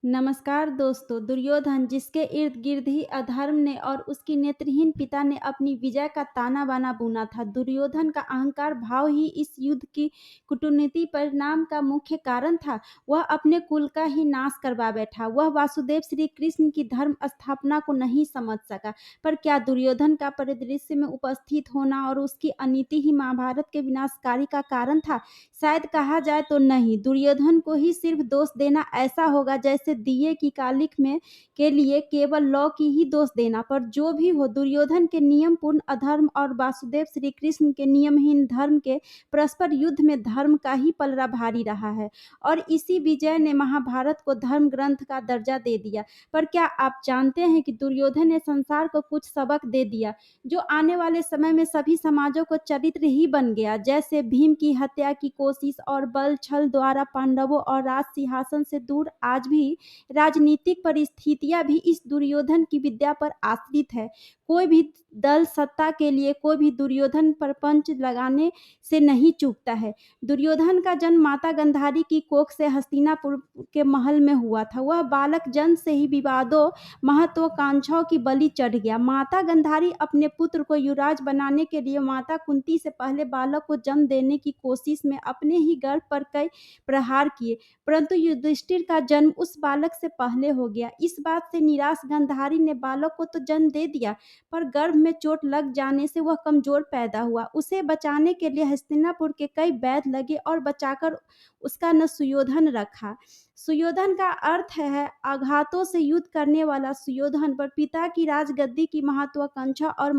नमस्कार दोस्तों। दुर्योधन जिसके इर्द गिर्द ही अधर्म ने और उसकी नेत्रहीन पिता ने अपनी विजय का ताना बाना बुना था। दुर्योधन का अहंकार भाव ही इस युद्ध की कूटनीति परिणाम का मुख्य कारण था। वह अपने कुल का ही नाश करवा बैठा। वह वासुदेव श्री कृष्ण की धर्म स्थापना को नहीं समझ सका। पर क्या दुर्योधन का परिदृश्य में उपस्थित होना और उसकी अनीति ही महाभारत के विनाशकारी का कारण था? शायद कहा जाए तो नहीं। दुर्योधन को ही सिर्फ दोष देना ऐसा होगा जैसे दिए की कालिख में के लिए केवल लौ की ही दोष देना। पर जो भी हो, दुर्योधन के नियम पूर्ण अधर्म और वासुदेव श्री कृष्ण के नियमहीन धर्म के परस्पर युद्ध में धर्म का ही पलड़ा भारी रहा है और इसी विजय ने महाभारत को धर्म ग्रंथ का दर्जा दे दिया। पर क्या आप जानते हैं कि दुर्योधन ने संसार को कुछ सबक दे दिया जो आने वाले समय में सभी समाजों को चरित्र ही बन गया? जैसे भीम की हत्या की कोशिश और बल छल द्वारा पांडवों और राज सिंहासन से दूर आज भी राजनीतिक परिस्थितियां भी इस दुर्योधन की विद्या पर आश्रित है। कोई भी दल सत्ता के लिए कोई भी दुर्योधन पर पंच लगाने से नहीं चूकता है। दुर्योधन का जन्म माता गंधारी की कोख से हस्तिनापुर के महल में हुआ था। वह बालक जन्म से ही विवादों महत्वाकांक्षाओं की बलि चढ़ गया। माता गंधारी अपने पुत्र को युवराज बनाने के लिए माता कुंती से पहले बालक को जन्म देने की कोशिश में अपने ही गर्भ पर कई प्रहार किए, परंतु युधिष्ठिर का जन्म उस बालक से पहले हो गया। इस बात से निराश गंधारी ने बालक को तो जन्म दे दिया, पर गर्भ में चोट लग जाने से वह कमजोर पैदा हुआ। उसे बचाने के लिए हस्तिनापुर के कई वैद्य लगे और बचाकर उसका न सुयोधन रखा। सुयोधन का अर्थ है आघातों से युद्ध करने वाला सुयोधन। पर पिता की राजगद्दी की महत्वाकांक्षा और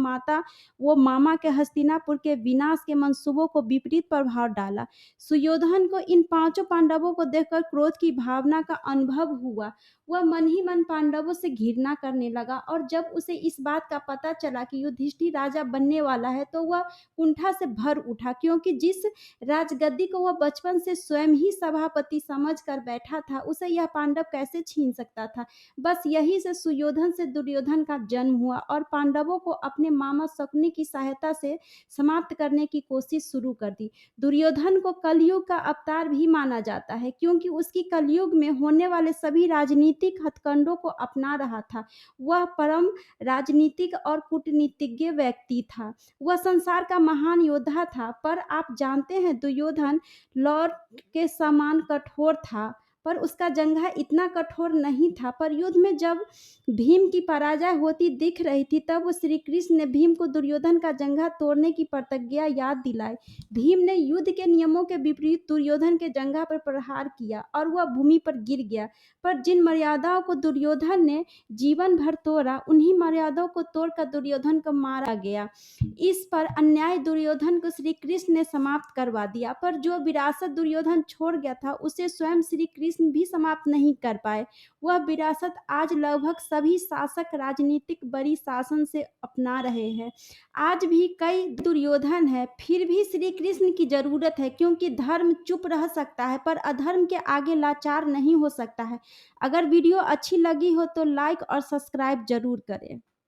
मामा के हस्तिनापुर के विनाश के मंसूबों को विपरीत प्रभाव डाला। सुयोधन को इन पांचों पांडवों को देखकर क्रोध की भावना का अनुभव हुआ। वह मन ही मन पांडवों से घृणा करने लगा और जब उसे इस बात का पता चला कि युधिष्ठिर राजा बनने वाला है तो वह कुंठा से भर उठा, क्योंकि जिस राजगद्दी को वह बचपन से स्वयं ही सभापति समझ कर बैठा था उसे यह पांडव कैसे छीन सकता था। बस यही से सुयोधन से दुर्योधन का जन्म हुआ और पांडवों को अपने मामा शकुनी की सहायता से समाप्त करने की कोशिश शुरू कर दी। दुर्योधन को कलयुग का अवतार भी माना जाता है क्योंकि उसकी कलयुग में होने वाले सभी राजनीतिक हथकंडों को अपना रहा था। वह परम राजनीतिक और कूटनीतिज्ञ व्यक्ति था। वह संसार का महान योद्धा था। पर आप जानते हैं दुर्योधन लौट के समान कठोर था, पर उसका जंघा इतना कठोर नहीं था। पर युद्ध में जब भीम की पराजय होती दिख रही थी तब श्री कृष्ण ने भीम को दुर्योधन का जंघा तोड़ने की प्रतिज्ञा याद दिलाई। भीम ने युद्ध के नियमों के विपरीत दुर्योधन के जंघा पर प्रहार किया और वह भूमि पर गिर गया। पर जिन मर्यादाओं को दुर्योधन ने जीवन भर तोड़ा उन्हीं मर्यादाओं को तोड़कर दुर्योधन को मारा गया। इस पर अन्याय दुर्योधन को श्री कृष्ण ने समाप्त करवा दिया। पर जो विरासत दुर्योधन छोड़ गया था उसे स्वयं श्री कृष्ण भी समाप्त नहीं कर पाए। वह विरासत आज लगभग सभी शासक राजनीतिक बड़ी शासन से अपना रहे हैं। आज भी कई दुर्योधन है, फिर भी श्री कृष्ण की जरूरत है, क्योंकि धर्म चुप रह सकता है पर अधर्म के आगे लाचार नहीं हो सकता है। अगर वीडियो अच्छी लगी हो तो लाइक और सब्सक्राइब जरूर करें।